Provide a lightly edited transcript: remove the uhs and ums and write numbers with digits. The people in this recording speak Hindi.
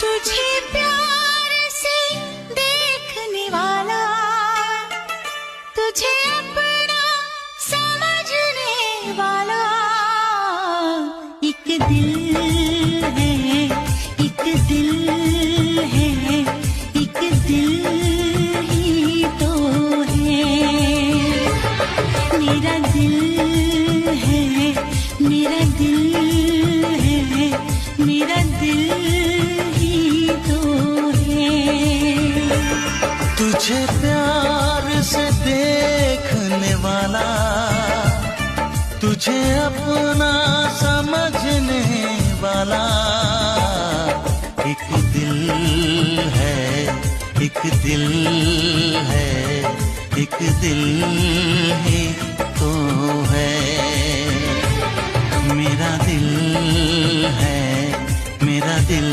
तुझे प्यार से देखने वाला, तुझे अपना समझने वाला एक दिल है, एक दिल है, एक दिल ही तो है। मेरा दिल है, मेरा दिल है, मेरा दिल ही तो है। तुझे प्यार से देखने वाला, तुझे अपना समझने वाला एक दिल है, एक दिल है, एक दिल ही तो है। मेरा दिल है, मेरा दिल